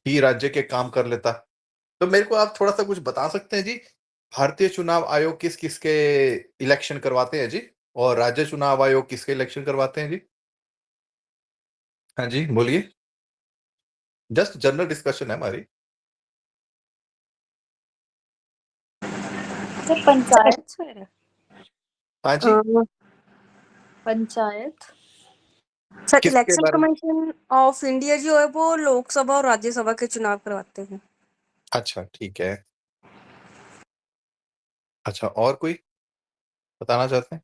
ही राज्य के काम कर लेता। तो मेरे को आप थोड़ा-सा कुछ बता सकते हैं जी, भारतीय चुनाव आयोग किस-किसके इलेक्शन करवाते हैं जी? और राज्य चुनाव आयोग किसके इलेक्शन करवाते हैं जी? हाँ जी, बोलिए। जस्ट जनरल डिस्कशन है हमारी। सर पंचायत सर हाँ जी, पंचायत सर किसके इलेक्शन बारे में? कमीशन ऑफ इंडिया जो है वो लोकसभा और राज्यसभा के चुनाव करवाते हैं। अच्छा, ठीक है। अच्छा, और कोई बताना चाहते हैं?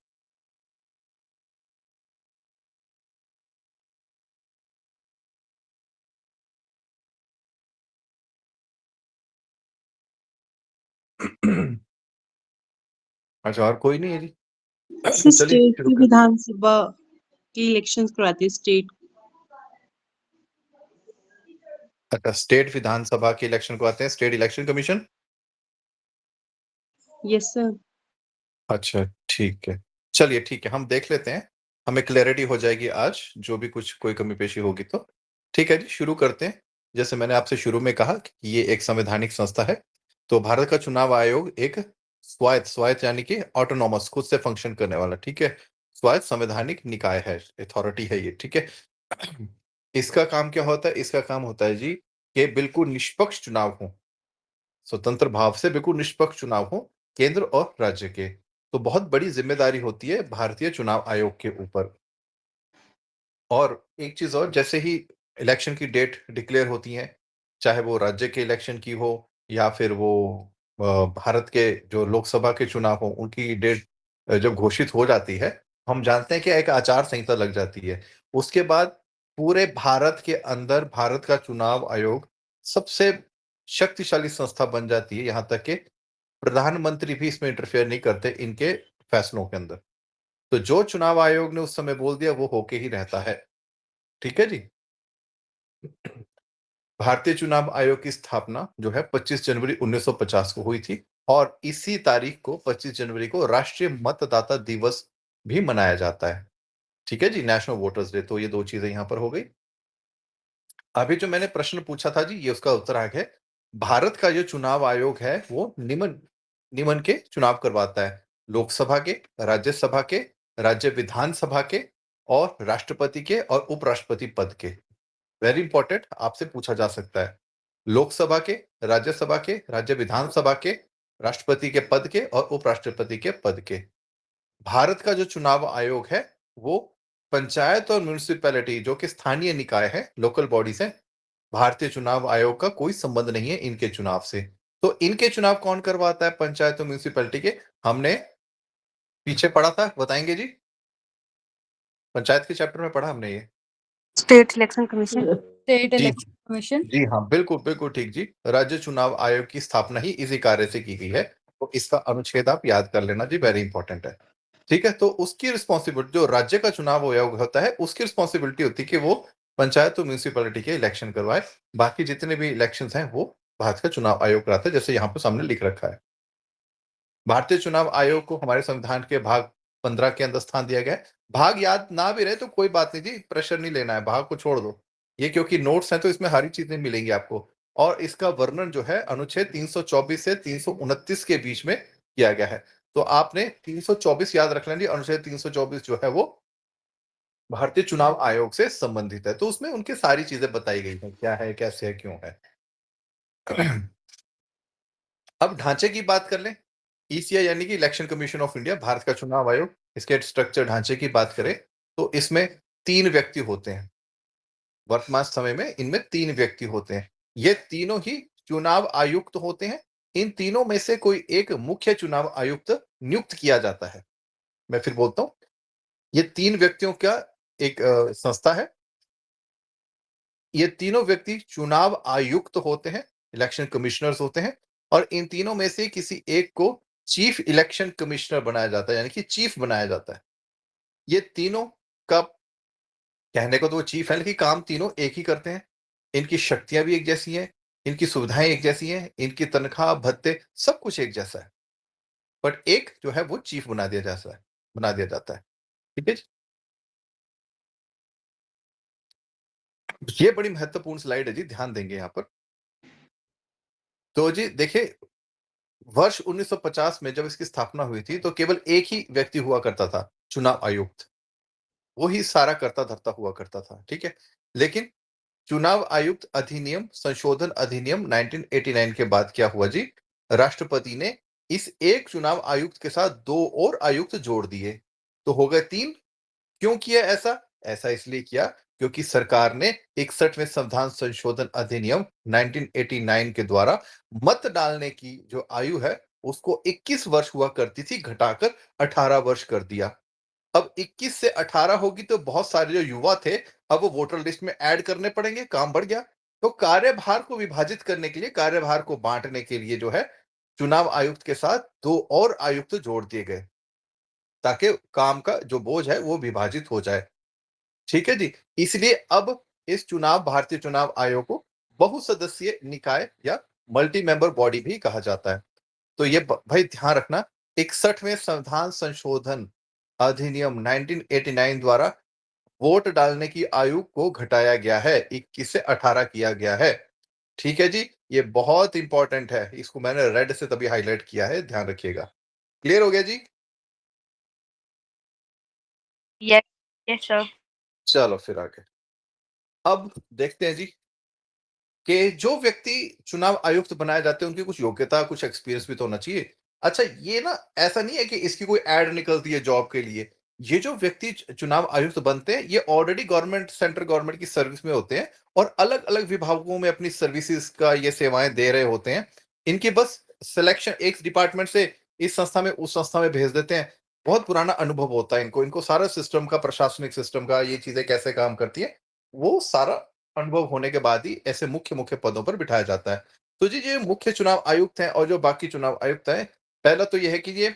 अच्छा, और कोई नहीं है जी? चलिए स्टेट शुरू की करते हैं। विधानसभा की इलेक्शंस करवाती है स्टेट। अच्छा, स्टेट विधानसभा के इलेक्शन करवाते हैं state election commission? Yes sir. अच्छा, ठीक है। चलिए ठीक है, हम देख लेते हैं। हमें क्लैरिटी हो जाएगी आज, जो भी कुछ कोई कमी-पेशी होगी तो। ठीक है जी, शुरू करते हैं। जैसे मैंने आपसे शुरू में कहा कि ये एक संवैधानिक संस्था है। तो भारत का चुनाव आयोग एक स्वायत्त यानी कि ऑटोनॉमस खुद से फंक्शन करने वाला, ठीक है? स्वायत्त संवैधानिक निकाय है, अथॉरिटी है ये, ठीक है? इसका काम क्या होता है? इसका काम होता है जी, कि बिल्कुल निष्पक्ष चुनाव हों। स्वतंत्र भाव से बिल्कुल निष्पक्ष चुनाव हो केंद्र और राज्य के। तो बहुत बड़ी जिम्मेदारी होती है भारतीय चुनाव आयोग के ऊपर। और एक चीज और, जैसे ही इलेक्शन की डेट डिक्लेयर होती है, चाहे वो राज्य के इलेक्शन की हो या फिर वो भारत के जो लोकसभा के चुनाव हो, उनकी डेट जब घोषित हो जाती है, हम जानते हैं कि एक आचार संहिता लग जाती है। उसके बाद पूरे भारत के अंदर भारत का चुनाव आयोग सबसे शक्तिशाली संस्था बन जाती है, यहाँ तक कि प्रधानमंत्री भी इसमें इंटरफेयर नहीं करते इनके फैसलों के अंदर। तो जो चुनाव आयोग ने उस समय बोल दिया वो होके ही रहता है। ठीक है जी? भारतीय चुनाव आयोग की स्थापना जो है 25 जनवरी 1950 को हुई थी और इसी तारीख को 25 जनवरी को राष्ट्रीय मतदाता दिवस भी मनाया जाता है। ठीक है जी? National voters day. तो ये 2 चीजें यहाँ पर हो गई। अभी जो मैंने प्रश्न पूछा था जी, ये उसका उत्तर आ गया। भारत का जो चुनाव आयोग है वो निम्न निम्न के चुनाव करवाता है। लोकसभा के, राज्यसभा के, राज्य विधानसभा के और राष्ट्रपति के और उपराष्ट्रपति पद के। वेरी इंपॉर्टेंट, आपसे पूछा जा सकता है। लोकसभा के, राज्यसभा के, राज्य विधानसभा के, राष्ट्रपति के पद के और उपराष्ट्रपति के पद के। भारत का जो चुनाव आयोग है वो पंचायत और म्युनिसिपैलिटी जो कि स्थानीय निकाय है, लोकल बॉडीज है, भारतीय चुनाव आयोग का कोई संबंध नहीं है इनके चुनाव से। तो इनके चुनाव कौन करवाता है पंचायत और म्युनिसिपैलिटी के? हमने पीछे पढ़ा था, बताएंगे जी? पंचायत के चैप्टर में पढ़ा हमने ये। स्टेट इलेक्शन कमीशन स्टेट जी, इलेक्शन कमीशन। जी हाँ, बिल्कुल, बिल्कुल ठीक जी। राज्य चुनाव आयोग की स्थापना ही इसी कार्य से की गई है। तो इसका अनुच्छेद आप याद कर लेना जी, वेरी इंपॉर्टेंट है। ठीक है? तो उसकी रिस्पॉन्सिबिलिटी, जो राज्य का चुनाव आयोग होता है, उसकी रिस्पॉन्सिबिलिटी होती है कि वो पंचायत और म्युनिसिपैलिटी के इलेक्शन करवाए। बाकी जितने भी इलेक्शंस हैं, वो भारत का चुनाव आयोग कराता है, जैसे यहाँ पे सामने लिख रखा है। भारतीय चुनाव आयोग को हमारे संविधान के भाग 15 के अंदर स्थान दिया गया है। भाग याद ना भी रहे तो कोई बात नहीं जी, प्रेशर नहीं लेना है, भाग को छोड़ दो। ये क्योंकि नोट्स हैं तो इसमें सारी चीजें मिलेंगी आपको। और इसका वर्णन जो है अनुच्छेद 324 से 329 के बीच में किया गया है। तो आपने 324 याद रख लेंगे। अनुच्छेद 324 जो है वो भारतीय चुनाव आयोग से संबंधित है। तो उसमें उनकी सारी चीजें बताई गई हैं, क्या है, कैसे है, क्यों है। अब ढांचे की बात कर लें। ईसीआई यानी कि election commission of India, Bharat का चुनाव आयोग, इसके स्ट्रक्चर ढांचे की बात करें तो इसमें 3 व्यक्ति होते हैं। वर्तमान समय में इनमें 3 व्यक्ति होते हैं। ये तीनों ही चुनाव आयुक्त होते हैं। इन तीनों में से कोई एक मुख्य चुनाव आयुक्त नियुक्त किया जाता है। मैं फिर बोलता हूं, ये 3 व्यक्तियों का एक संस्था है। ये तीनों व्यक्ति चुनाव आयुक्त होते हैं, इलेक्शन कमिश्नर्स होते हैं। और इन तीनों में से किसी एक को चीफ इलेक्शन कमिश्नर बनाया जाता है, यानी कि चीफ बनाया जाता है। ये तीनों का कहने को तो वो चीफ है, लेकिन काम तीनों एक ही करते हैं। इनकी शक्तियां भी एक जैसी हैं, इनकी सुविधाएं एक जैसी हैं, इनकी तनख्वाह, भत्ते सब कुछ एक जैसा है। बट एक जो है वो चीफ बना दिया जाता है। ठीक है जी? ये बड़ी महत्वपूर्ण स्लाइड है जी, ध्यान देंगे यहाँ पर। तो जी देखिए, वर्ष 1950 में जब इसकी स्थापना हुई थी, तो केवल एक ही व्यक्ति हुआ करता था, चुनाव आयुक्त। वो ही सारा करता-धरता हुआ करता था, ठीक है? लेकिन चुनाव आयुक्त अधिनियम संशोधन अधिनियम 1989 के बाद क्या हुआ जी? राष्ट्रपति ने इस एक चुनाव आयुक्त के साथ 2 और आयुक्त जोड़ दिए। तो हो गए 3। क्यों किया ऐसा? ऐसा इसलिए किया क्योंकि सरकार ने 61वें संविधान संशोधन अधिनियम 1989 के द्वारा मत डालने की जो आयु है, उसको 21 वर्ष हुआ करती थी, घटाकर 18 वर्ष कर दिया। अब 21 से 18 होगी तो बहुत सारे जो युवा थे, अब वो वोटर लिस्ट में ऐड करने पड़ेंगे, काम बढ़ गया। तो कार्यभार को विभाजित करने के लिए, कार्यभार को बाँटने के लिए जो है, चुनाव आयुक्त के साथ 2 और आयुक्त जोड़ दिए गए, ताकि काम का जो बोझ है, वो विभाजित हो जाए। ठीक है जी? इसलिए अब इस चुनाव भारतीय चुनाव आयोग को बहुसदस्यीय निकाय या मल्टी मेंबर बॉडी भी कहा जाता है। तो ये भाई ध्यान रखना, 61वें संविधान संशोधन अधिनियम 1989 द्वारा वोट डालने की आयु को घटाया गया है, 21 से 18 किया गया है। ठीक है जी? ये बहुत इंपॉर्टेंट है। इसको मैंने रेड से तभी हाइलाइट किया है, ध्यान रखिएगा। क्लियर हो गया जी? Yes, yes, sir. चलो फिर आगे। अब देखते हैं जी कि जो व्यक्ति चुनाव आयुक्त बनाए जाते हैं, उनकी कुछ योग्यता, कुछ एक्सपीरियंस भी तो होना चाहिए। अच्छा, ये ना ऐसा नहीं है कि इसकी कोई एड निकलती है जॉब के लिए। ये जो व्यक्ति चुनाव आयुक्त बनते हैं, ये ऑलरेडी गवर्नमेंट, सेंट्रल गवर्नमेंट की सर्विस में होते हैं और अलग-अलग विभागों में अपनी सर्विसेज का ये सेवाएं दे रहे होते हैं। इनकी बस सिलेक्शन एक डिपार्टमेंट से इस संस्था में, उस संस्था में भेज देते हैं। बहुत पुराना अनुभव होता है इनको। इनको सारा सिस्टम का, प्रशासनिक सिस्टम का, ये चीजें कैसे काम करती है, वो सारा अनुभव होने के बाद ही ऐसे मुख्य-मुख्य पदों पर बिठाया जाता है। तो जी, ये मुख्य चुनाव आयुक्त हैं और जो बाकी चुनाव आयुक्त हैं, पहला तो ये है कि ये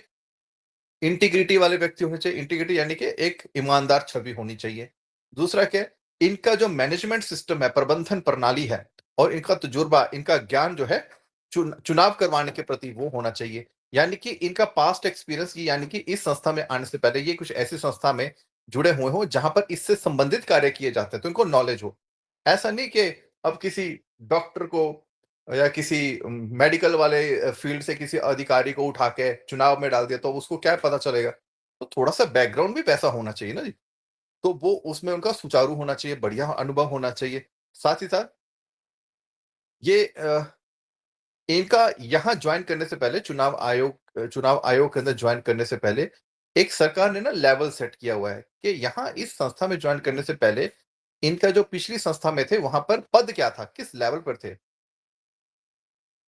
इंटीग्रिटी वाले व्यक्ति होने चाहिए। इंटीग्रिटी यानी कि एक ईमानदार छवि होनी चाहिए। दूसरा क्या है, इनका जो मैनेजमेंट सिस्टम है, प्रबंधन प्रणाली है और इनका तजुर्बा, इनका ज्ञान जो है चुनाव करवाने के प्रति वो होना चाहिए। यानी कि इनका पास्ट एक्सपीरियंस, ये यानी कि इस संस्था में आने से पहले ये कुछ ऐसी संस्था में जुड़े हुए हों जहां पर इससे संबंधित कार्य किए जाते हैं, तो इनको नॉलेज हो। ऐसा नहीं कि अब किसी डॉक्टर को या किसी मेडिकल वाले फील्ड से किसी अधिकारी को उठा के चुनाव में डाल दिया, तो उसको क्या पता चलेगा? तो थोड़ा-सा बैकग्राउंड भी वैसा होना चाहिए ना जी। तो वो उसमें उनका सुचारू होना चाहिए, बढ़िया अनुभव होना चाहिए। साथ ही साथ ये इनका यहाँ जॉइन करने से पहले, चुनाव आयोग के अंदर जॉइन करने से पहले एक सरकार ने ना लेवल सेट किया हुआ है कि यहाँ इस संस्था में जॉइन करने से पहले इनका जो पिछली संस्था में थे, वहाँ पर पद क्या था, किस लेवल पर थे?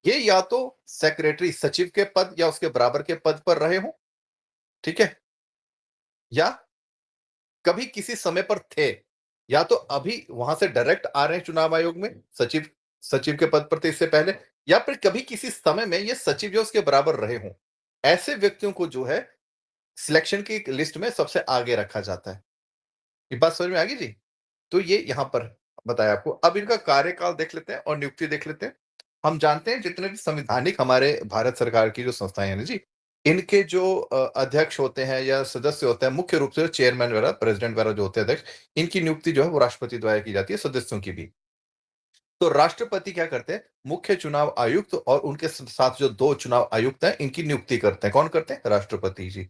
ये या तो सेक्रेटरी, सचिव के पद या उसके बराबर के पद पर रहे हों, ठीक है? या कभी किसी समय पर थे, या तो अभी वहां से डायरेक्ट आ रहे हैं चुनाव आयोग में, सचिव सचिव के पद पर थे इससे पहले, या फिर कभी किसी समय में ये सचिव या उसके बराबर रहे हों। ऐसे व्यक्तियों को जो है सिलेक्शन की लिस्ट में सबसे आगे रखा जाता है। ये बात समझ में आ गई जी? तो ये यहाँ पर बताया आपको। अब इनका कार्यकाल देख लेते हैं और नियुक्ति देख लेते हैं। हम जानते हैं जितने भी संवैधानिक हमारे भारत सरकार की जो संस्थाएँ हैं ना जी, इनके जो अध्यक्ष होते हैं या सदस्य होते हैं, मुख्य रूप से चेयरमैन वगैरह, प्रेज़िडेंट वगैरह जो होते हैं अध्यक्ष, इनकी नियुक्ति जो है वो राष्ट्रपति द्वारा की जाती है, सदस्यों की भी। तो राष्ट्रपति क्या करते हैं, मुख्य चुनाव आयुक्त और उनके साथ जो 2 चुनाव आयुक्त हैं, इनकी नियुक्ति करते हैं। कौन करते हैं? राष्ट्रपति जी।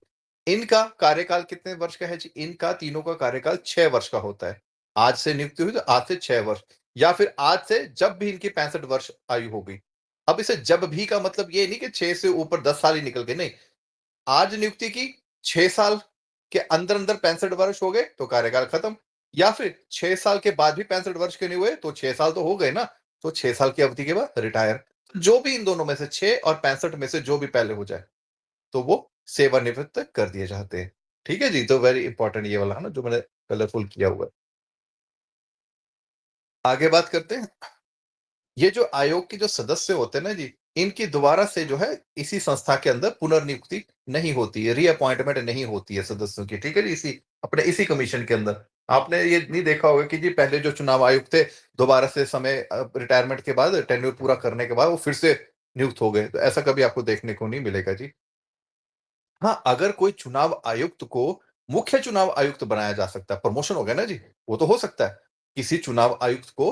इनका कार्यकाल कितने वर्ष का है जी? इनका तीनों का कार्यकाल 6 वर्ष का होता है। आज से नियुक्ति हुई तो आज से 6 वर्ष, या फिर आज से जब भी इनकी 65 वर्ष आयु हो गई। अब इसे जब भी का मतलब ये नहीं कि 6 से ऊपर 10 साल ही निकल गए, नहीं। आज नियुक्ति की, 6 साल के अंदर-अंदर 65 वर्ष हो गए तो कार्यकाल खत्म, या फिर 6 साल के बाद भी 65 वर्ष के नहीं हुए तो 6 साल तो हो गए ना, तो 6 साल की अवधि के बाद रिटायर। जो भी इन दोनों में से 6 और 65 में से जो भी पहले हो जाए, तो वो सेवानिवृत्त कर दिए जाते हैं। ठीक है जी? तो वेरी इंपॉर्टेंट ये वाला है ना जो मैंने कलरफुल किया हुआ है। आगे बात करते हैं। ये जो आयोग के जो सदस्य होते हैं ना जी, इनकी दोबारा से जो है इसी संस्था के अंदर पुनर्नियुक्ति नहीं होती है, रीअपॉइंटमेंट नहीं होती है सदस्यों की, ठीक है जी? इसी कमीशन के अंदर। आपने ये नहीं देखा होगा कि जी पहले जो चुनाव आयुक्त थे, दोबारा से रिटायरमेंट के बाद, टेन्योर पूरा करने के बाद वो फिर से नियुक्त हो गए, तो ऐसा कभी आपको देखने को नहीं मिलेगा जी। हाँ, अगर कोई चुनाव आयुक्त को मुख्य चुनाव आयुक्त बनाया जा सकता है, प्रमोशन हो गया ना जी, वो तो हो सकता है। किसी चुनाव आयुक्त को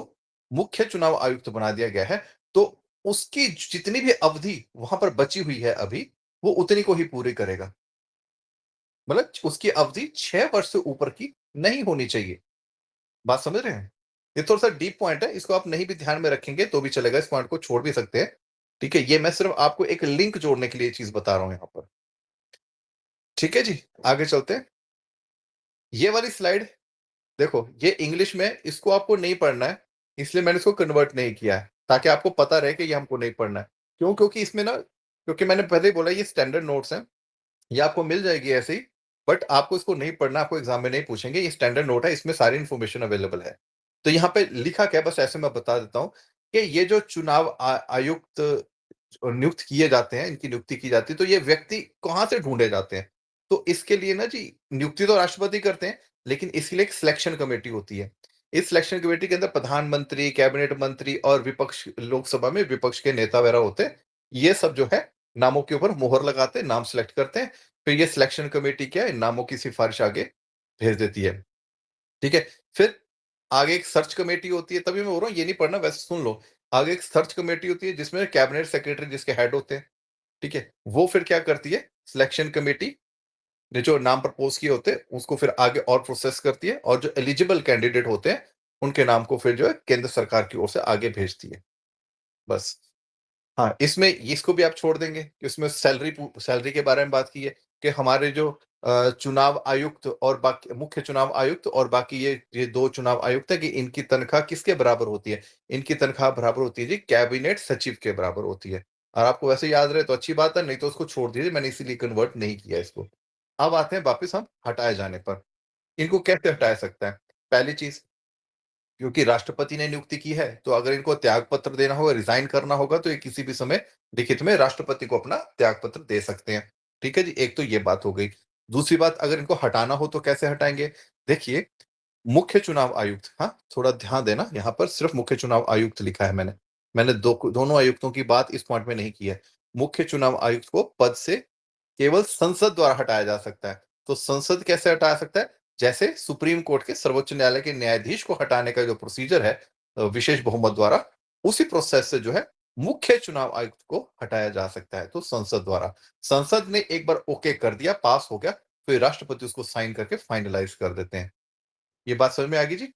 मुख्य चुनाव आयुक्त बना दिया गया है, तो उसकी जितनी भी अवधि वहां पर बची हुई है अभी, वो उतनी को ही पूरी करेगा। मतलब उसकी अवधि 6 वर्ष से ऊपर की नहीं होनी चाहिए। बात समझ रहे हैं? ये थोड़ा सा डीप पॉइंट है, इसको आप नहीं भी ध्यान में रखेंगे तो भी चलेगा, इस पॉइंट को छोड़ भी सकते हैं। ठीक है, ये मैं सिर्फ आपको एक लिंक जोड़ने के लिए चीज बता रहा हूं यहां पर। ठीक है जी, आगे चलते हैं। ये वाली स्लाइड देखो, ये इंग्लिश में, इसको आपको नहीं पढ़ना है, इसलिए मैंने इसको कन्वर्ट नहीं किया है, ताकि आपको पता रहे कि ये हमको नहीं पढ़ना है। क्यों? क्योंकि इसमें ना, क्योंकि मैंने पहले ही बोला ये स्टैंडर्ड नोट्स हैं, ये आपको मिल जाएगी ऐसे ही, बट आपको इसको नहीं पढ़ना, आपको एग्जाम में नहीं पूछेंगे, ये स्टैंडर्ड नोट है, इसमें सारी इन्फॉर्मेशन अवेलेबल है। तो यहाँ पे लिखा क्या है, बस ऐसे मैं बता देता हूँ कि ये जो चुनाव आयुक्त नियुक्त किए जाते हैं, इनकी नियुक्ति की जाती है, तो ये व्यक्ति कहाँ से ढूंढे जाते हैं? तो इसके लिए ना जी, नियुक्ति तो राष्ट्रपति करते हैं, लेकिन इसके लिए एक सिलेक्शन कमेटी होती है। इस सिलेक्शन कमेटी के अंदर प्रधानमंत्री, कैबिनेट मंत्री और विपक्ष, लोकसभा में विपक्ष के नेता वगैरह होते हैं। ये सब जो है नामों के ऊपर मोहर लगाते हैं, नाम सिलेक्ट करते हैं, फिर ये सिलेक्शन कमेटी क्या है, नामों की सिफारिश आगे भेज देती है। ठीक है, फिर आगे एक सर्च कमेटी होती है, तभी मैं बोल रहा हूँ ये नहीं पढ़ना, वैसे सुन लो। आगे एक सर्च कमेटी होती है जिसमें कैबिनेट सेक्रेटरी जिसके हेड होते हैं। ठीक है, वो फिर क्या करती है, सिलेक्शन कमेटी ने जो नाम प्रपोज किए होते हैं उसको फिर आगे और प्रोसेस करती है, और जो एलिजिबल कैंडिडेट होते हैं उनके नाम को फिर जो है केंद्र सरकार की ओर से आगे भेजती है। बस। हाँ, इसमें इसको भी आप छोड़ देंगे कि उसमें सैलरी के बारे में बात की है कि हमारे जो चुनाव आयुक्त और बाकी मुख्य चुनाव आयुक्त और बाकी ये 2 चुनाव आयुक्त हैं कि इनकी तनख्वाह किसके बराबर होती है? इनकी तनख्वाह बराबर होती है जी कैबिनेट सचिव के बराबर होती है। और आपको वैसे याद रहे तो अच्छी बात है, नहीं तो उसको छोड़ दीजिए, मैंने इसीलिए कन्वर्ट नहीं किया इसको। अब आते हैं वापस हम हटाए जाने पर। इनको कैसे हटाया सकता है? पहली चीज़, क्योंकि राष्ट्रपति ने नियुक्ति की है, तो अगर इनको त्याग पत्र देना होगा, रिज़ाइन करना होगा, तो ये किसी भी समय लिखित में राष्ट्रपति को अपना त्याग पत्र दे सकते हैं। ठीक है जी, एक तो ये बात हो गई। दूसरी बात, अगर इनको हटाना हो तो कैसे हटाएँगे? देखिए, मुख्य चुनाव आयुक्त, हाँ, थोड़ा ध्यान देना, यहाँ पर सिर्फ मुख्य चुनाव आयुक्त लिखा है मैंने। मैंने दोनों आयुक्तों की बात इस पॉइंट में नहीं की है। मुख्य चुनाव आयुक्त को पद से केवल संसद द्वारा हटाया जा सकता है। तो संसद कैसे हटा सकता है? जैसे सुप्रीम कोर्ट के, सर्वोच्च न्यायालय के न्यायाधीश को हटाने का जो प्रोसीजर है विशेष बहुमत द्वारा, उसी प्रोसेस से जो है मुख्य चुनाव आयुक्त को हटाया जा सकता है, तो संसद द्वारा। संसद ने एक बार ओके कर दिया, पास हो गया, फिर राष्ट्रपति उसको साइन करके फाइनलाइज कर देते हैं। ये बात समझ में आ गई जी?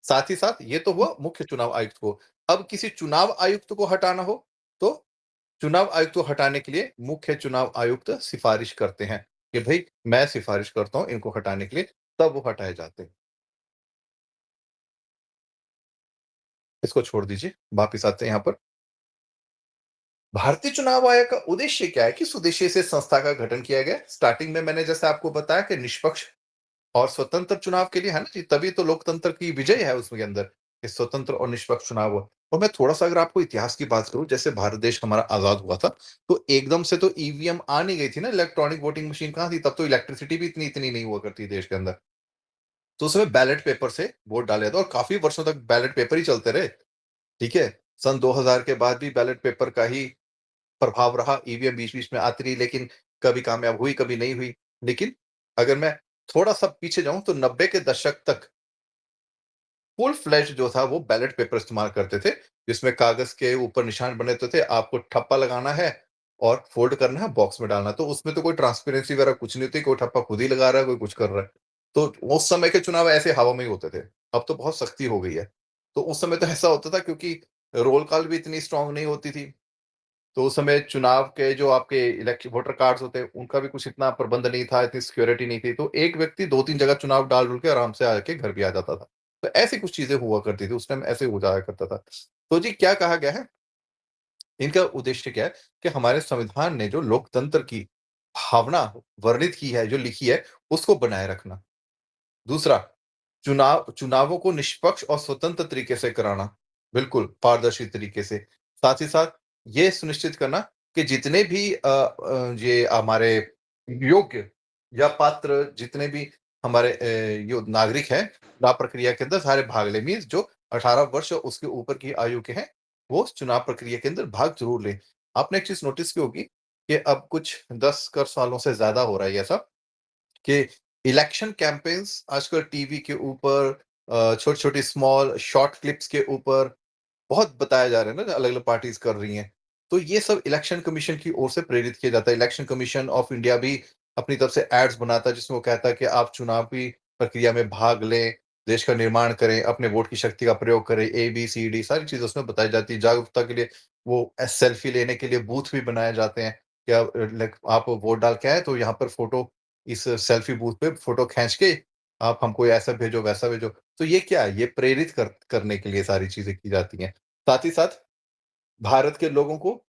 साथ ही साथ ये तो हुआ मुख्य चुनाव आयुक्त को। अब किसी चुनाव आयुक्त को हटाना हो, तो चुनाव आयुक्त को हटाने के लिए मुख्य चुनाव आयुक्त सिफारिश करते हैं कि भई मैं सिफारिश करता हूँ इनको हटाने के लिए, तब वो हटाए जाते हैं। इसको छोड़ दीजिए, वापिस आते हैं यहाँ पर। भारतीय चुनाव आयोग का उद्देश्य क्या है? किस उद्देश्य से संस्था का गठन किया गया? स्टार्टिंग में मैंने जैसे आपको बताया कि निष्पक्ष और स्वतंत्र चुनाव के लिए, है ना जी, तभी तो लोकतंत्र की विजय है उसके अंदर, कि स्वतंत्र और निष्पक्ष चुनाव हो। और मैं थोड़ा-सा अगर आपको इतिहास की बात करूँ, जैसे भारत देश हमारा आज़ाद हुआ था, तो एकदम से तो ईवीएम आ नहीं गई थी ना, इलेक्ट्रॉनिक वोटिंग मशीन कहाँ थी? तब तो इलेक्ट्रिसिटी भी इतनी नहीं हुआ करती देश के अंदर। तो उस समय बैलेट पेपर से वोट डाला जाता और काफ़ी वर्षों तक बैलेट पेपर ही चलते रहे, ठीक है? सन 2000 के बाद भी बैलेट पेपर का ही प्रभाव रहा, ईवीएम बीच-बीच में आती रही, लेकिन कभी कामयाब हुई, कभी नहीं हुई। लेकिन अगर मैं थोड़ा-सा पीछे जाऊँ तो 90 के दशक तक फुल फ्लेज्ड जो था वो बैलेट पेपर इस्तेमाल करते थे, जिसमें कागज़ के ऊपर निशान बने होते थे, आपको ठप्पा लगाना है और फ़ोल्ड करना है, बॉक्स में डालना है। तो उसमें तो कोई ट्रांसपेरेंसी वगैरह कुछ नहीं होती, कोई ठप्पा खुद ही लगा रहा है, कोई कुछ कर रहा है। तो उस समय के चुनाव ऐसे हवा में ही होते थे। अब तो बहुत सख्ती हो गई है। तो उस समय तो ऐसा होता था, क्योंकि रोल कॉल भी इतनी स्ट्रॉन्ग नहीं होती थी। तो उस समय चुनाव के जो आपके इलेक्श वोटर कार्ड्स होते हैं, उनका भी कुछ इतना प्रबंध नहीं था, इतनी सिक्योरिटी नहीं थी। तो एक व्यक्ति 2-3 जगह चुनाव डाल-डूल के आराम से आके घर भी आ जाता था। तो ऐसी कुछ चीज़ें हुआ करती थी, उस टाइम ऐसे हो जाया करता था। तो जी क्या कहा गया है, इनका उद्देश्य क्या है कि हमारे संविधान ने जो लोकतंत्र की भावना वर्णित की है, जो लिखी है, उसको बनाए रखना। दूसरा, चुनावों को निष्पक्ष और स्वतंत्र तरीके से कराना, बिल्कुल पारदर्शी तरीके से। साथ ही साथ ये सुनिश्चित करना कि जितने भी ये हमारे योग्य या पात्र जितने भी हमारे यो नागरिक हैं, चुनाव प्रक्रिया के अंदर सारे भाग लें। मीन्स जो 18 वर्ष और उसके ऊपर की आयु के हैं, वो उस चुनाव प्रक्रिया के अंदर भाग ज़रूर लें। आपने एक चीज़ नोटिस की होगी कि अब कुछ 10 कर सालों से ज़्यादा हो रहा है ये सब, कि इलेक्शन कैंपेन्स आजकल टीवी के ऊपर छोटी-छोटी स्मॉल शॉर्ट क्लिप्स के ऊपर बहुत बताया जा रहा है ना, अलग-अलग पार्टीज़ कर रही हैं। तो ये सब इलेक्शन कमीशन की ओर से प्रेरित किया जाता है। इलेक्शन कमीशन ऑफ इंडिया भी अपनी तरफ से एड्स बनाता है जिसमें वो कहता है कि आप चुनावी प्रक्रिया में भाग लें, देश का निर्माण करें, अपने वोट की शक्ति का प्रयोग करें, ए, बी, सी, डी सारी चीज़ें उसमें बताई जाती है। जागरूकता के लिए वो सेल्फी लेने के लिए बूथ भी बनाए जाते हैं। क्या लाइक आप वोट डाल के आए तो यहाँ पर फ़ोटो इस सेल्फी बूथ पे फ़ोटो खींच के आप हमको ऐसा भेजो, वैसा भेजो। तो ये क्या है? ये प्रेरित करने के लिए सारी चीज़ें की जाती हैं। साथ ही साथ भारत के लोगों को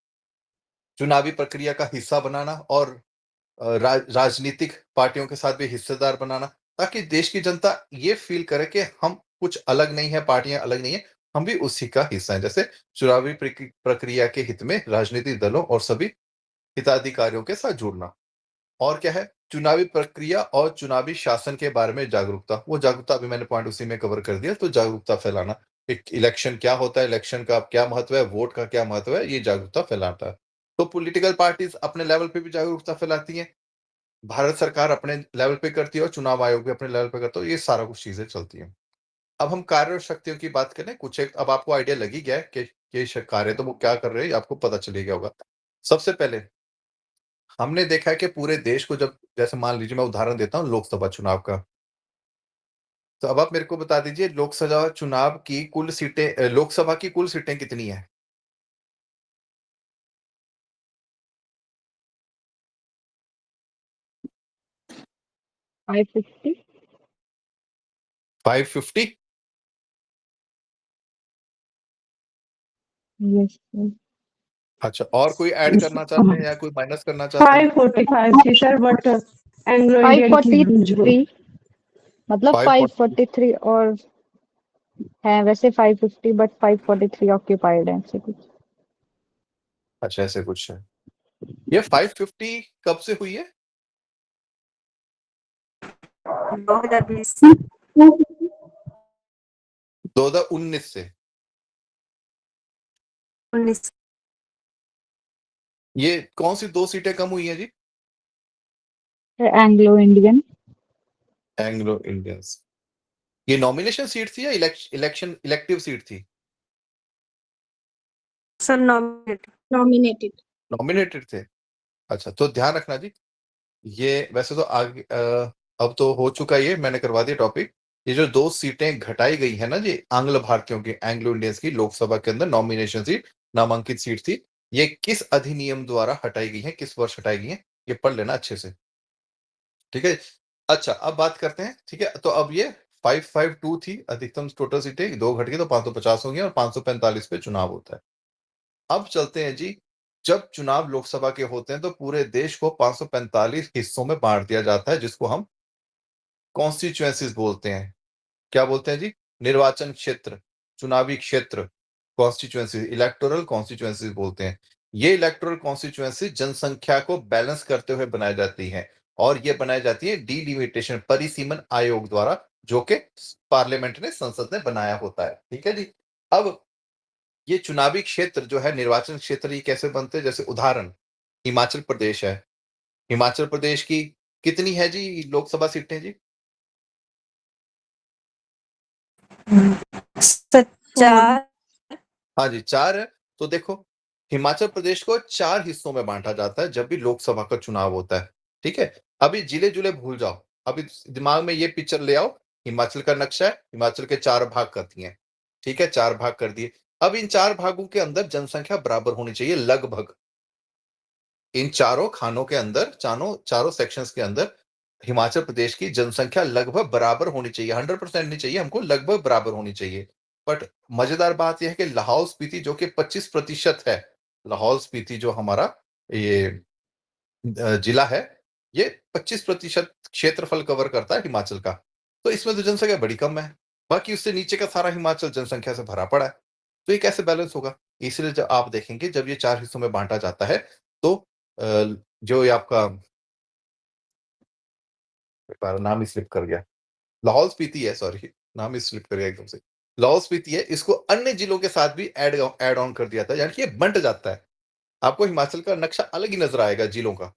चुनावी प्रक्रिया का हिस्सा बनाना और राजनीतिक पार्टियों के साथ भी हिस्सेदार बनाना, ताकि देश की जनता ये फ़ील करे कि हम कुछ अलग नहीं है, पार्टियाँ अलग नहीं है, हम भी उसी का हिस्सा हैं। जैसे चुनावी प्रक्रिया के हित में राजनीतिक दलों और सभी हिताधिकारियों के साथ जुड़ना। और क्या है? चुनावी प्रक्रिया और चुनावी शासन के बारे में जागरूकता। वो जागरूकता अभी मैंने पॉइंट उसी में कवर कर दिया, तो जागरूकता फैलाना। एक इलेक्शन क्या होता है, इलेक्शन का क्या महत्व है, वोट का क्या महत्व है, ये जागरूकता फैलाता है। तो पॉलिटिकल पार्टीज़ अपने लेवल पे भी जागरूकता फैलाती हैं, भारत सरकार अपने लेवल पे करती है और चुनाव आयोग भी अपने लेवल पे करता है, ये सारा कुछ चीज़ें चलती हैं। अब हम कार्य और शक्तियों की बात करें, कुछ एक अब आपको आइडिया लग ही गया है कि ये कार्य तो वो क्या कर रहे हैं, आपको पता चल ही गया होगा। सबसे पहले हमने देखा है कि पूरे देश को जब जैसे मान लीजिए मैं उदाहरण देता हूँ लोकसभा चुनाव का। तो अब आप मेरे को बता दीजिए लोकसभा चुनाव की कुल सीटें लोकसभा की कुल सीटें कितनी हैं? 550. 550? Yes, sir. अच्छा, और कोई ऐड करना चाहते हैं या कोई माइनस करना चाहते हैं? 545 थी सर बट एंग्लो इंडियन की 543 मतलब 540 543 और है वैसे 550 बट 543 ऑक्यूपाइड है ऐसे कुछ। अच्छा ऐसे कुछ है। ये 550 कब से हुई है? 2020 2019 से। 19 ये कौन-सी 2 सीटें कम हुई हैं जी? Anglo Indian Anglo Indians. ये नॉमिनेशन सीट थी या इलेक्शन इलेक्टिव सीट थी? Sir nominated Nominated. नॉमिनेटेड थे? अच्छा, तो ध्यान रखना जी, ये वैसे तो आगे अब तो हो चुका ये, मैंने करवा दिया टॉपिक। ये जो 2 सीटें घटाई गई है ना जी, आंग्ल भारतीयों की, एंग्लो इंडियंस की लोकसभा के अंदर नॉमिनेशन सीट, नामांकित सीट थी। ये किस अधिनियम द्वारा हटाई गई है, किस वर्ष हटाई गई है? ये पढ़ लेना अच्छे से। ठीक है? अच्छा, अब बात करते हैं, ठीक है? तो अब ये 552 थी अधिकतम टोटल सीटें, 2 घट गई तो 550 हो गई और 545 पे चुनाव होता है। अब चलते हैं जी, जब चुनाव लोकसभा के होते हैं तो पूरे देश को 545 हिस्सों में बाँट दिया जाता है जिसको हम कॉन्स्टिट्यूएंसीज़ बोलते हैं। क्या बोलते हैं जी? निर्वाचन क्षेत्र, चुनावी क्षेत्र, कॉन्स्टिट्यूएंसी, इलेक्टोरल कॉन्स्टिट्यूएंसीज़ बोलते हैं। ये इलेक्टोरल कॉन्स्टिट्यूएंसी जनसंख्या को बैलेंस करते हुए बनाई जाती हैं और ये बनाई जाती है डिलिमिटेशन परिसीमन आयोग द्वारा, जो कि पार्लियामेंट ने, संसद ने बनाया होता है। ठीक है जी? अब ये चुनावी क्षेत्र जो है, निर्वाचन क्षेत्र, ये कैसे बनते हैं? जैसे उदाहरण, हिमाचल प्रदेश है। हिमाचल प्रदेश की कितनी है जी लोकसभा सीटें जी? सर 4 हाँ जी, 4 है। तो देखो, हिमाचल प्रदेश को 4 हिस्सों में बाँटा जाता है जब भी लोकसभा का चुनाव होता है, ठीक है? अभी जिले-जुले भूल जाओ, अभी दिमाग में ये पिक्चर ले आओ, हिमाचल का नक्शा है, हिमाचल के 4 भाग कर दिए, ठीक है? 4 भाग कर दिए। अब इन 4 भागों के अंदर जनसंख्या बराबर होनी चाहिए लगभग। इन चारों खानों के अंदर, चारों सेक्शंस के अंदर हिमाचल प्रदेश की जनसंख्या लगभग बराबर होनी चाहिए, 100% नहीं चाहिए हमको, लगभग बराबर होनी चाहिए। बट मजेदार बात यह है कि लाहौल स्पीति जो कि 25% है, लाहौल स्पीति जो हमारा ये जिला है, ये 25% क्षेत्रफल कवर करता है हिमाचल का। तो इसमें तो जनसंख्या बड़ी कम है। बाकी उससे नीचे का सारा हिमाचल जनसंख्या से भरा पड़ा है। तो ये कैसे बैलेंस होगा? इसलिए जब आप देखेंगे, जब ये 4 हिस्सों में बाँटा जाता है, तो जो ये आपका नाम ही स्लिप कर गया। लाहौल स्पीति है, सॉरी, नाम ही स्लिप कर गया एकदम से। लाहौल स्पीति है, इसको अन्य जिलों के साथ भी ऐड ऑन कर दिया था, यानी कि ये बँट जाता है। आपको हिमाचल का नक्शा अलग ही नज़र आएगा जिलों का,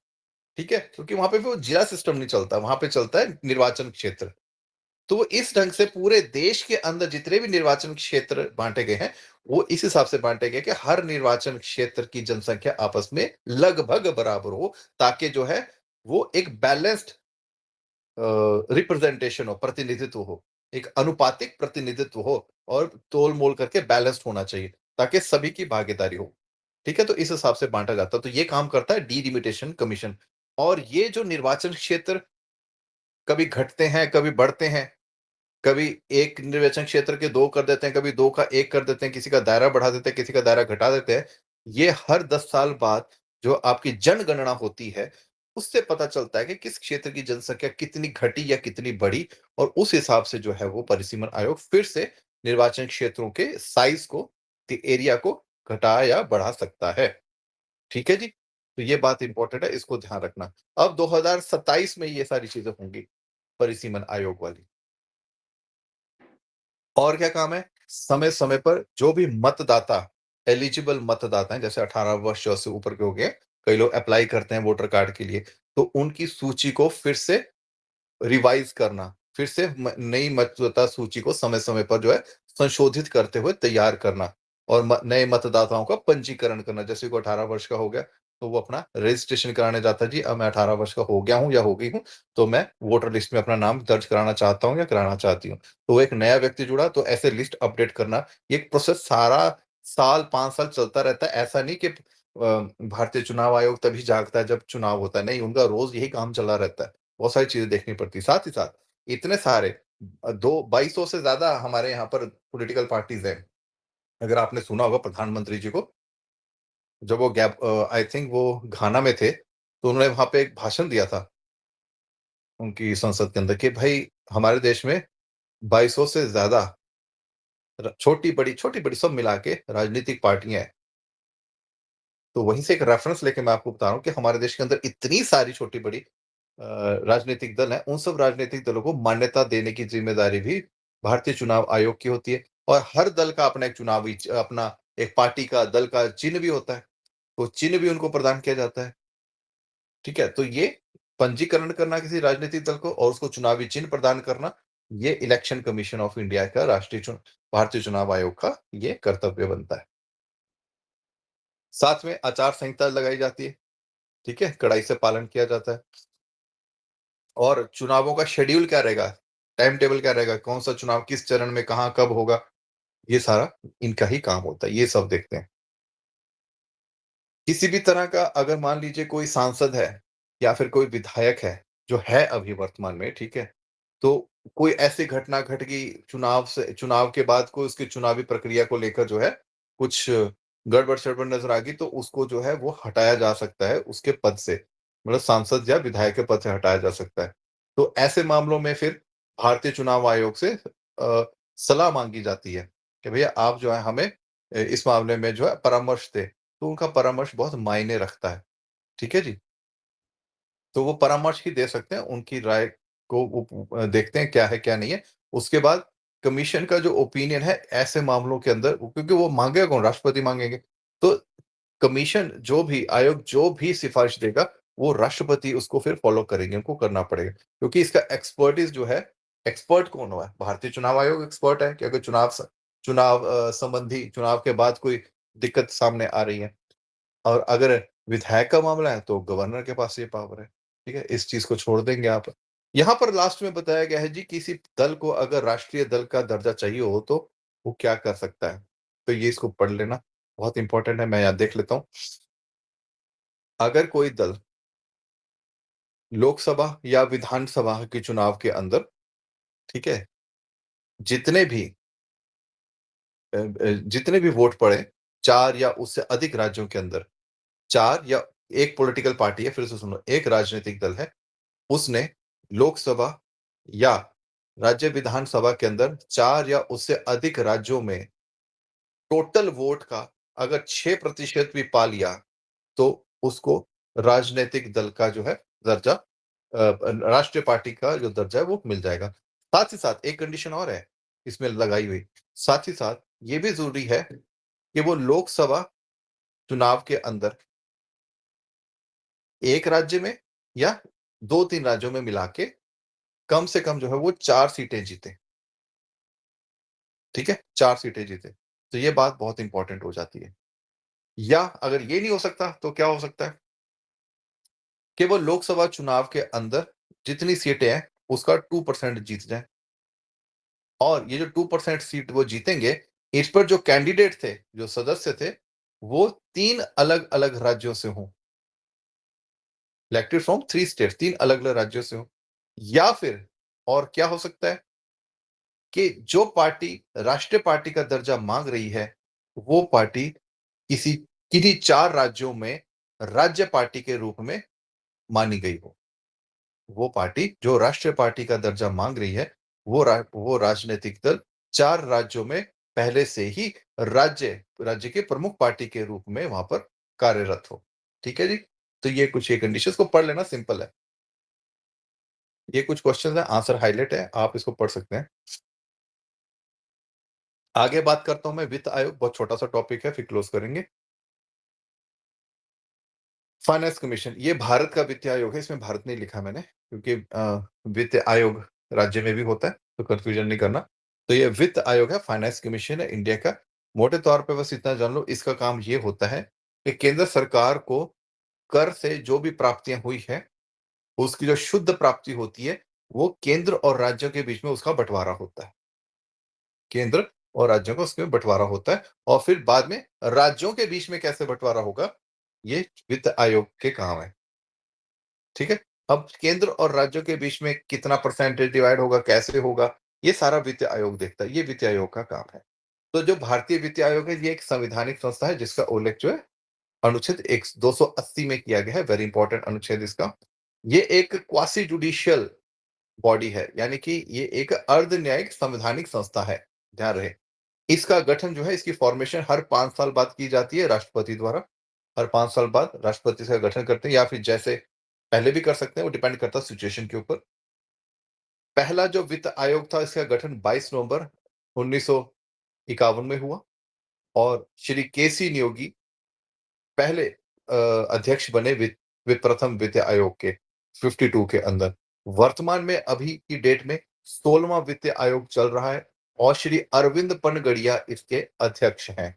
ठीक है? क्योंकि वहाँ पे वो जिला सिस्टम नहीं चलता, वहाँ पे चलता है निर्वाचन क्षेत्र। तो वो इस ढंग से पूरे देश के अंदर जितने भी निर्वाचन क्षेत्र बांटे गए हैं, वो इस हिसाब से बांटे गए कि हर निर्वाचन क्षेत्र की जनसंख्या आपस में लगभग बराबर हो, ताकि जो है वो एक बैलेंस्ड रिप्रेजेंटेशन हो, प्रतिनिधित्व हो, एक अनुपातिक प्रतिनिधित्व हो और तोल-मोल करके बैलेंस्ड होना चाहिए, ताकि सभी की भागीदारी हो। ठीक है? तो इस हिसाब से बाँटा जाता है। तो ये काम करता है डिलिमिटेशन कमीशन। और ये जो निर्वाचन क्षेत्र कभी घटते हैं, कभी बढ़ते हैं, कभी एक निर्वाचन क्षेत्र के 2 कर देते हैं, कभी 2 का 1 कर देते हैं, किसी का दायरा बढ़ा देते हैं, किसी का दायरा घटा देते हैं। ये हर 10 साल बाद जो आपकी जनगणना होती है, उससे पता चलता है कि किस क्षेत्र की जनसंख्या कितनी घटी या कितनी बढ़ी, और उस हिसाब से जो है वो परिसीमन आयोग फिर से निर्वाचन क्षेत्रों के साइज़ को, एरिया को घटा या बढ़ा सकता है। ठीक है जी? तो ये बात इम्पोर्टेंट है, इसको ध्यान रखना। अब 2027 में ये सारी चीज़ें होंगी, परिसीमन आयोग वाली। और क्या काम है? समय-समय पर जो भी मतदाता, एलिजिबल मतदाता हैं, जैसे 18 वर्ष से ऊपर के हो गए, कई लोग अप्लाई करते हैं वोटर कार्ड के लिए, तो उनकी सूची को फिर से रिवाइज़ करना, फिर से नई मतदाता सूची को समय-समय पर जो है संशोधित करते हुए तैयार करना, और नए मतदाताओं का पंजीकरण करना। जैसे कोई 18 वर्ष का हो गया, तो वो अपना रजिस्ट्रेशन कराने जाता है, जी अब मैं 18 वर्ष का हो गया हूँ या हो गई हूँ, तो मैं वोटर लिस्ट में अपना नाम दर्ज कराना चाहता हूँ या कराना चाहती हूँ। तो वो एक नया व्यक्ति जुड़ा, तो ऐसे लिस्ट अपडेट करना, ये एक प्रोसेस सारा साल 5 साल चलता रहता है। ऐसा नहीं कि भारतीय चुनाव आयोग तभी जागता है जब चुनाव होता है, नहीं, उनका रोज़ यही काम चला रहता है। बहुत सारी चीज़ें देखनी पड़ती है। साथ ही साथ इतने सारे 2200 से ज़्यादा हमारे यहाँ पर पॉलिटिकल पार्टीज़ हैं। अगर आपने सुना होगा प्रधानमंत्री जी को, जब वो आई थिंक वो घाना में थे, तो उन्होंने वहाँ पे एक भाषण दिया था, उनकी संसद के अंदर, कि भई हमारे देश में 2200 से ज़्यादा छोटी-बड़ी सब मिला के राजनीतिक पार्टियाँ हैं। तो वहीं से एक रेफ़रेंस लेके मैं आपको बता रहा हूँ कि हमारे देश के अंदर इतनी सारी छोटी-बड़ी राजनीतिक दल हैं, उन सब राजनीतिक दलों को मान्यता देने की ज़िम्मेदारी भी भारतीय चुनाव आयोग की होती है। और हर दल का अपना एक अपना एक पार्टी का, दल का चिन्ह भी होता है, तो चिन्ह भी उनको प्रदान किया जाता है। ठीक है? तो ये पंजीकरण करना किसी राजनीतिक दल को और उसको चुनावी चिन्ह प्रदान करना, ये इलेक्शन कमीशन ऑफ इंडिया का, भारतीय चुनाव आयोग का ये कर्तव्य बनता है। साथ में आचार संहिता लगाई जाती है, ठीक है? कड़ाई से पालन किया जाता है। और चुनावों का शेड्यूल क्या रहेगा, टाइम टेबल क्या रहेगा, कौन-सा चुनाव किस चरण में कहाँ कब होगा, ये सारा इनका ही काम होता है, ये सब देखते हैं। किसी भी तरह का अगर मान लीजिए कोई सांसद है या फिर कोई विधायक है, जो है अभी वर्तमान में, ठीक है? तो कोई ऐसी घटना घट गई चुनाव के बाद, कोई उसकी चुनावी प्रक्रिया को लेकर जो है कुछ गड़बड़-सड़बड़ नज़र आ गई, तो उसको जो है वो हटाया जा सकता है उसके पद से। मतलब सांसद या विधायक के पद से हटाया जा सकता है। तो ऐसे मामलों में फिर भारतीय चुनाव आयोग से सलाह माँगी जाती है कि भैया आप जो है हमें इस मामले में जो है परामर्श दें। तो उनका परामर्श बहुत मायने रखता है। ठीक है जी? तो वो परामर्श ही दे सकते हैं, उनकी राय को वो देखते हैं क्या है, क्या नहीं है। उसके बाद कमीशन का जो ओपिनियन है ऐसे मामलों के अंदर, क्योंकि वो माँगेगा कौन? राष्ट्रपति माँगेंगे। तो कमीशन आयोग जो भी सिफ़ारिश देगा, वो राष्ट्रपति उसको फिर फ़ॉलो करेंगे, उनको करना पड़ेगा। क्योंकि इसका एक्सपर्टीज़ जो है, एक्सपर्ट कौन हुआ है? भारतीय चुनाव आयोग एक्सपर्ट है कि अगर संबंधी चुनाव के बाद कोई दिक्कत सामने आ रही है। और अगर विधायक का मामला है तो गवर्नर के पास ये पावर है, ठीक है? इस चीज़ को छोड़ देंगे आप। यहाँ पर लास्ट में बताया गया है जी, किसी दल को अगर राष्ट्रीय दल का दर्जा चाहिए हो तो वो क्या कर सकता है? तो ये इसको पढ़ लेना, बहुत इम्पोर्टेंट है, मैं यहाँ देख लेता हूँ। अगर कोई दल लोकसभा या विधानसभा के चुनाव के अंदर, ठीक है? जितने भी जितने भी वोट पड़े, 4 या उससे अधिक राज्यों के अंदर, 4 या एक पॉलिटिकल पार्टी है, फिर से सुनो, एक राजनीतिक दल है, उसने लोकसभा या राज्य विधानसभा के अंदर 4 या उससे अधिक राज्यों में टोटल वोट का अगर 6% भी पा लिया, तो उसको राजनैतिक दल का जो है दर्जा, राष्ट्रीय पार्टी का जो दर्जा है वो मिल जाएगा। साथ ही साथ एक कंडीशन और है इसमें लगाई हुई, साथ ही साथ ये भी ज़रूरी है कि वो लोकसभा चुनाव के अंदर एक राज्य में या 2-3 राज्यों में मिला के कम से कम जो है वो 4 सीटें जीते। ठीक है? 4 सीटें जीते। तो ये बात बहुत इंपॉर्टेंट हो जाती है। या अगर ये नहीं हो सकता तो क्या हो सकता है? कि वो लोकसभा चुनाव के अंदर जितनी सीटें हैं उसका 2% जीत जाएँ। और ये जो 2% सीट वो जीतेंगे, इस पर जो कैंडिडेट थे, जो सदस्य थे, वो 3 अलग-अलग राज्यों से हों। इलेक्टेड फ्रॉम 3 स्टेट्स, 3 अलग-अलग राज्यों से हों। या फिर और क्या हो सकता है कि जो पार्टी राष्ट्रीय पार्टी का दर्जा माँग रही है, वो पार्टी किन्हीं 4 राज्यों में राज्य पार्टी के रूप में मानी गई हो। वो पार्टी जो राष्ट्रीय पार्टी का दर्जा माँग रही है, वो राजनीतिक दल 4 राज्यों में पहले से ही राज्य के प्रमुख पार्टी के रूप में वहाँ पर कार्यरत हो। ठीक है जी? तो ये कुछ ये कंडीशंस को पढ़ लेना, सिंपल है। ये कुछ क्वेश्चंस हैं, आंसर हाइलाइट है, आप इसको पढ़ सकते हैं। आगे बात करता हूँ मैं वित्त आयोग, बहुत छोटा-सा टॉपिक है, फिर क्लोज़ करेंगे। फाइनेंस कमीशन, ये भारत का वित्त आयोग है, इसमें भारत नहीं लिखा मैंने क्योंकि वित्त आयोग राज्य में भी होता है, तो कन्फ्यूजन नहीं करना। तो ये वित्त आयोग है, फाइनेंस कमीशन है इंडिया का। मोटे तौर पे बस इतना जान लो, इसका काम ये होता है कि केंद्र सरकार को कर से जो भी प्राप्तियाँ हुई हैं, उसकी जो शुद्ध प्राप्ति होती है, वो केंद्र और राज्यों के बीच में उसका बँटवारा होता है। केंद्र और राज्यों का उसमें बँटवारा होता है और फिर बाद में राज्यों के बीच में कैसे बँटवारा होगा, ये वित्त आयोग के काम है। ठीक है? अब केंद्र और राज्यों के बीच में कितना परसेंटेज डिवाइड होगा, कैसे होगा, ये सारा वित्त आयोग देखता है, ये वित्त आयोग का काम है। तो जो भारतीय वित्त आयोग है, ये एक संवैधानिक संस्था है जिसका उल्लेख जो है अनुच्छेद 280 में किया गया है, वेरी इंपॉर्टेंट अनुच्छेद इसका। ये एक क्वासी जुडिशियल बॉडी है, यानी कि ये एक अर्ध न्यायिक संवैधानिक संस्था है, ध्यान रहे। इसका गठन जो है, इसकी फॉर्मेशन हर 5 साल बाद की जाती है राष्ट्रपति द्वारा। हर 5 साल बाद राष्ट्रपति इसका गठन करते हैं या फिर जैसे पहले भी कर सकते हैं, वो डिपेंड करता है सिचुएशन के ऊपर। पहला जो वित्त आयोग था, इसका गठन 22 नवंबर 1951 में हुआ और श्री केसी नियोगी पहले अध्यक्ष बने प्रथम वित्त आयोग के 52 के अंदर। वर्तमान में अभी की डेट में 16वां वित्त आयोग चल रहा है और श्री अरविंद पनगड़िया इसके अध्यक्ष हैं।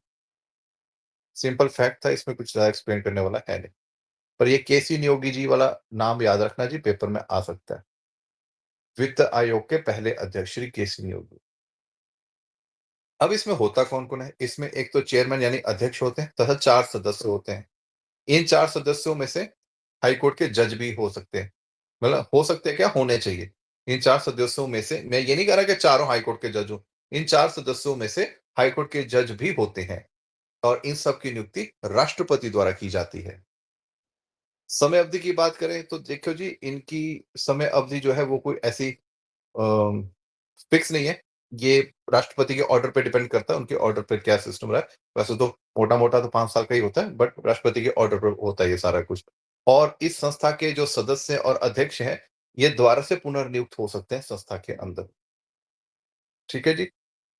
सिंपल फैक्ट था, इसमें कुछ ज़्यादा एक्सप्लेन करने वाला है नहीं। पर ये केसी नियोगी जी वाला नाम याद रखना जी, पेपर में आ सकता है। वित्त आयोग के पहले अध्यक्ष श्री केसी नियोगी। अब इसमें होता कौन-कौन है? इसमें एक तो चेयरमैन यानी अध्यक्ष होते हैं तथा 4 सदस्य होते हैं। इन 4 सदस्यों में से हाई कोर्ट के जज भी हो सकते हैं। मतलब हो सकते हैं क्या, होने चाहिए। इन 4 सदस्यों में से, मैं ये नहीं कह रहा कि चारों हाई कोर्ट के जज हों। इन 4 सदस्यों में से हाई कोर्ट के जज भी होते हैं और इन सब की नियुक्ति राष्ट्रपति द्वारा की जाती है। समय अवधि की बात करें तो देखो जी, इनकी समय अवधि जो है वो कोई ऐसी फिक्स नहीं है। ये राष्ट्रपति के ऑर्डर पे डिपेंड करता है, उनके ऑर्डर पे क्या सिस्टम रहा है। वैसे तो मोटा-मोटा तो 5 साल का ही होता है, बट राष्ट्रपति के ऑर्डर पे होता है ये सारा कुछ। और इस संस्था के जो सदस्य और अध्यक्ष हैं, ये दोबारा से पुनर्नियुक्त हो सकते हैं संस्था के अंदर। ठीक है जी?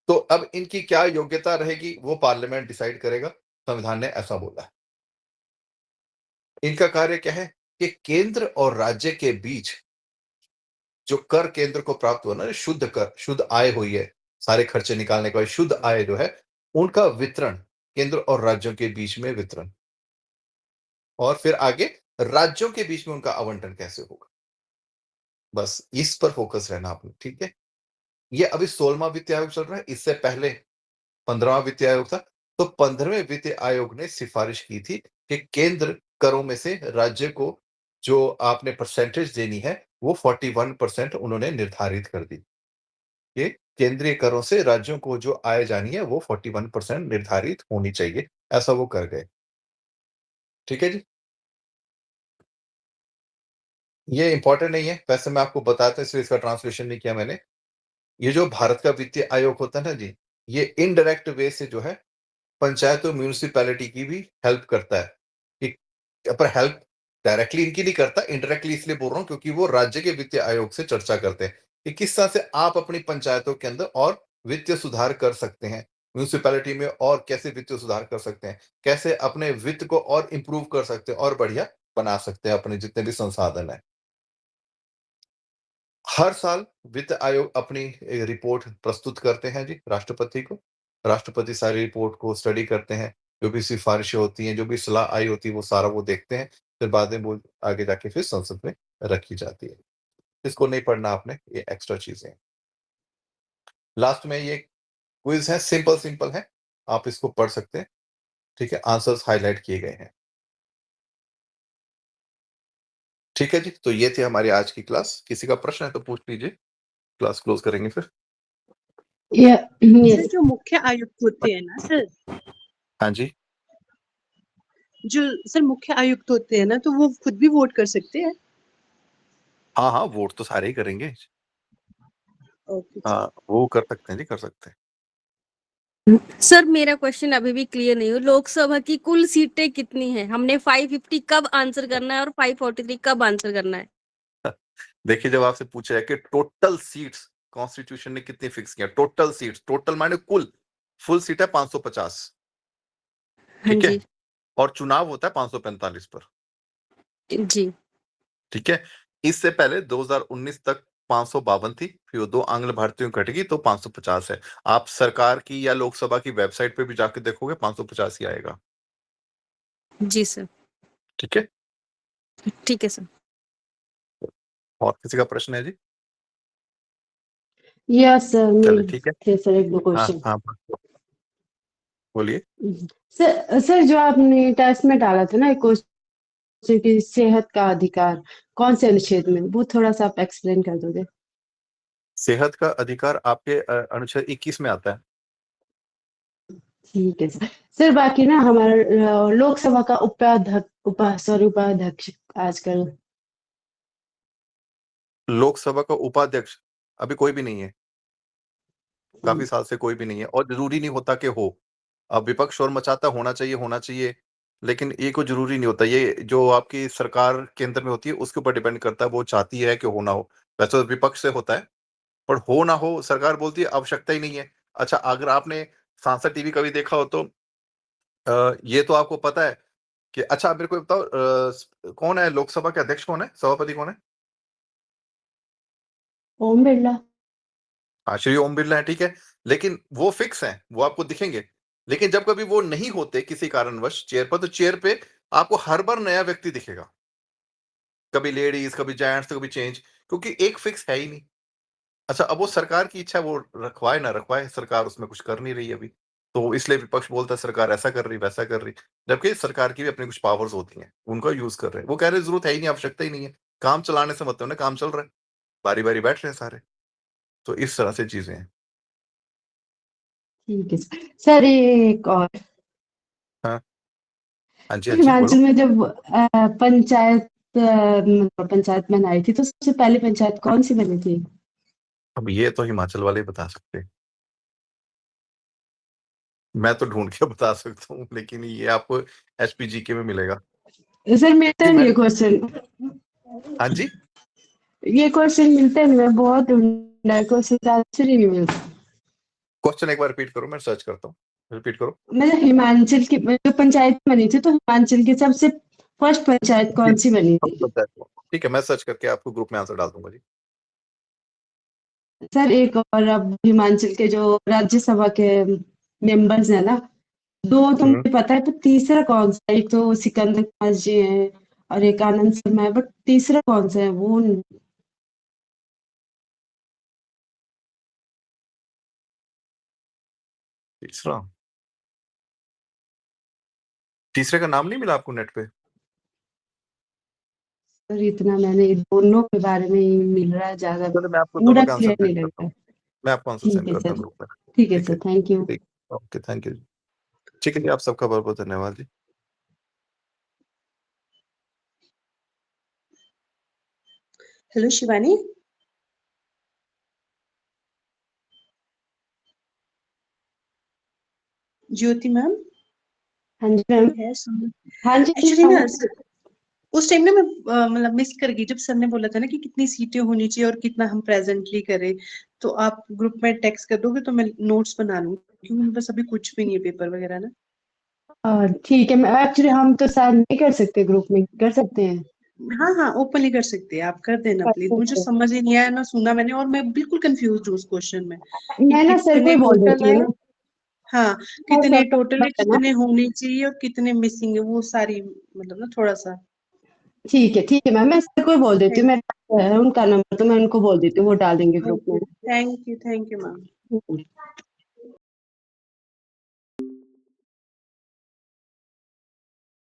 तो अब इनकी क्या योग्यता रहेगी, वो पार्लियामेंट डिसाइड करेगा, संविधान ने ऐसा बोला है। इनका कार्य क्या है कि केंद्र और राज्य के बीच जो कर केंद्र को प्राप्त हुआ ना, शुद्ध कर, शुद्ध आय हुई है, सारे खर्चे निकालने के बाद शुद्ध आय जो है, उनका वितरण केंद्र और राज्यों के बीच में वितरण और फिर आगे राज्यों के बीच में उनका आवंटन कैसे होगा, बस इस पर फोकस रहना आपने। ठीक है? ये अभी 16वां वित्त आयोग चल रहा है, इससे पहले 15वां वित्त आयोग था। तो 15वें वित्त आयोग ने सिफारिश की थी कि केंद्र करों में से राज्य को जो आपने परसेंटेज देनी है, वो 41% उन्होंने निर्धारित कर दी। कि केंद्रीय करों से राज्यों को जो आय जानी है, वो 41% निर्धारित होनी चाहिए, ऐसा वो कर गए। ठीक है जी? ये इंपॉर्टेंट नहीं है, वैसे मैं आपको बताता इसलिए इसका ट्रांसलेशन नहीं किया मैंने। ये जो भारत का वित्तीय आयोग होता है ना जी, ये इनडायरेक्ट वे से जो है पंचायतों, म्युनिसिपैलिटी की भी हेल्प करता है। कि पर हेल्प डायरेक्टली इनकी नहीं करता, इनडायरेक्टली इसलिए बोल रहा हूँ क्योंकि वो राज्य के वित्तीय आयोग से चर्चा करते हैं कि किस तरह से आप अपनी पंचायतों के अंदर और वित्तीय सुधार कर सकते हैं। म्युनिसिपैलिटी में और कैसे वित्तीय सुधार कर सकते हैं, कैसे अपने वित्त को और इम्प्रूव कर सकते हैं और बढ़िया बना सकते हैं अपने जितने भी संसाधन हैं। हर साल वित्त आयोग अपनी रिपोर्ट प्रस्तुत करते हैं जी राष्ट्रपति को। राष्ट्रपति सारी रिपोर्ट को स्टडी करते हैं, जो भी सिफारिशें होती हैं, जो भी सलाह आई होती है, वो सारा वो देखते हैं, फिर बाद में वो आगे जाके फिर संसद में रखी जाती है। इसको नहीं पढ़ना आपने, ये एक्स्ट्रा चीज़ें हैं। लास्ट में ये क्विज़ है, सिंपल है, आप इसको पढ़ सकते हैं, ठीक है? आंसर्स हाइलाइट किए गए हैं। ठीक है जी, तो ये थी हमारी आज की क्लास। किसी का प्रश्न है तो पूछ लीजिए, क्लास क्लोज़ करेंगे फिर। सर जो मुख्य आयुक्त होते हैं ना सर, हाँ जी। जो सर मुख्य आयुक्त होते हैं ना, तो वो खुद भी वोट कर सकते हैं? हाँ, हाँ, वोट तो सारे ही करेंगे। Okay sir. हाँ, वो कर सकते हैं जी, कर सकते हैं। सर मेरा क्वेश्चन अभी भी क्लियर नहीं हुआ, लोकसभा की कुल सीटें कितनी हैं? हमने 550 कब आंसर करना है और 543 कब आंसर करना है? देखिए, जब आपसे पूछा है कि टोटल सीट्स कॉन्स्टिट्यूशन ने कितनी फिक्स किया, टोटल सीट्स, टोटल माने कुल, फुल सीट है 550, हाँ ठीक है? जी। और चुनाव होता है 545 पर, जी। ठीक है? इससे पहले 2019 तक 552 थी, फिर वो 2 आंग्ल भारतीयों की घटेगी तो 550 है। आप सरकार की या लोकसभा की वेबसाइट पे भी जाके देखोगे 550 ही आएगा, जी सर। ठीक है? ठीक है सर। और किसी का प्रश्न है जी? यस चलिए, ठीक है। थे सर एक दो हाँ, क्वेश्चन। हाँ, बोलिए। सर जो आपने टेस्ट में डाला था ना एक क्वेश्चन की सेहत का अधिकार कौन से अनुच्छेद में, वो थोड़ा सा आप एक्सप्लेन कर दोगे? सेहत का अधिकार आपके अनुच्छेद 21 में आता है। ठीक है सर। सर बाकी ना हमारा लोकसभा का उपाध्यक्ष आजकल लोकसभा का उपाध्यक्ष अभी कोई भी नहीं है, काफ़ी साल से कोई भी नहीं है और ज़रूरी नहीं होता कि हो। अब विपक्ष शोर मचाता होना चाहिए, लेकिन ये कोई ज़रूरी नहीं होता। ये जो आपकी सरकार केंद्र में होती है, उसके ऊपर डिपेंड करता है, वो चाहती है कि हो ना हो। वैसे तो विपक्ष से होता है, पर हो ना हो, सरकार बोलती है आवश्यकता ही नहीं है। अच्छा, अगर आपने सांसद टीवी कभी देखा हो तो ये तो आपको पता है कि अच्छा, आप मेरे को बताओ कौन है लोकसभा के अध्यक्ष कौन है? सभापति कौन है? ओम बिरला। हाँ, श्री ओम बिरला है, ठीक है। लेकिन वो फिक्स हैं, वो आपको दिखेंगे। लेकिन जब कभी वो नहीं होते किसी कारणवश चेयर पर, तो चेयर पे आपको हर बार नया व्यक्ति दिखेगा। कभी लेडीज़, कभी जेंट्स, तो कभी चेंज, क्योंकि एक फिक्स है ही नहीं। अच्छा, अब वो सरकार की इच्छा, वो रखवाए ना रखवाए, सरकार उसमें कुछ कर नहीं रही अभी। तो इसलिए विपक्ष बोलता है सरकार ऐसा कर रही, वैसा कर रही। जबकि सरकार की भी अपनी कुछ पावर्स होती हैं, उनका यूज़ कर रहे हैं। वो कह रहे हैं ज़रूरत है ही नहीं, आवश्यकता ही नहीं है। काम चलाने से मतलब है ना, काम चल रहा है। बारी-बारी बैठ रहे हैं सारे। तो इस तरह से चीज़ें हैं। ठीक है सर। सर एक और हाँ। हाँ जी, हाँ जी, हिमाचल बोलो। में जब मतलब पंचायत बनाई थी तो सबसे पहली पंचायत कौन सी बनी थी? अब ये तो हिमाचल वाले ही बता सकते हैं। मैं तो ढूँढ के बता सकता हूँ, लेकिन ये आपको एसपीजीके में मिलेगा। सर मिलता कि नहीं मैं ये क्वेश्चन। हाँ जी? ये क्वेश्चन मिलता नहीं, मैं बहुत ढूंढा है, क्वेश्चन आंसर ही नहीं मिलता। क्वेश्चन एक बार रिपीट करो, मैं सर्च करता हूँ। रिपीट करो। मतलब हिमाचल की जो पंचायत बनी थी तो हिमाचल की सबसे फर्स्ट पंचायत कौन सी बनी अब थी? पता है। ठीक है, मैं सर्च करके आपको ग्रुप में आंसर डाल दूँगा जी। सर एक और, अब हिमाचल के जो राज्यसभा के मेंबर्स हैं ना, दो तो हुँ। मुझे पता है, तो तीसरा कौन सा है? एक तो सिकंदर काश जी हैं और एक आनंद शर्मा है, बट तीसरा कौन सा है वो तीसरा? तीसरे का नाम नहीं मिला आपको नेट पे? सर इतना मैंने दोनों के बारे में ही मिल रहा है, ज्यादा चलो, मैं आपको दोनों पूरा का आंसर क्लियर नहीं सेंड लग करता रहा हूँ। है। मैं आपको आंसर ठीक सेंड है करता सर। हूँ ग्रुप में। ठीक है ठीक सर, है? Thank you. ठीक। ओके, थैंक यू जी। ठीक है जी, आप सबका बहुत-बहुत धन्यवाद जी। हेलो शिवानी। ज्योति मैम। हाँ जी मैम। है सुन। हाँ जी एक्चुअली ना मैम। उस टाइम ना मैं मतलब मिस कर गई जब सर ने बोला था ना कि कितनी सीटें होनी चाहिए और कितना हम प्रेजेंटली करें। तो आप ग्रुप में टेक्स्ट कर दोगे तो मैं नोट्स बना लूंगी, क्योंकि मेरे पास अभी कुछ भी नहीं है पेपर वगैरह ना। ठीक है, मैं एक्चुअली हम तो शायद नहीं कर सकते, ग्रुप में कर सकते हैं? हाँ हाँ ओपनली कर सकते हैं, आप कर देना प्लीज। मुझे समझ ही नहीं आया ना सुना मैंने, और मैं बिल्कुल कंफ्यूज हूँ उस क्वेश्चन में कि मैं ना सर को कितने ही बोल टोटल देती है। हूँ ना। हाँ हाँ कितने सर का टोटल है, नंबर है ना। कितने होने चाहिए और कितने मिसिंग है, वो सारी मतलब ना थोड़ा सा। ठीक है मैम, मैं सर को ही बोल देती हूँ। मेरे पास है उनका नंबर, तो मैं उनको बोल देती हूँ, वो डाल देंगे ग्रुप में। Thank you ma'am.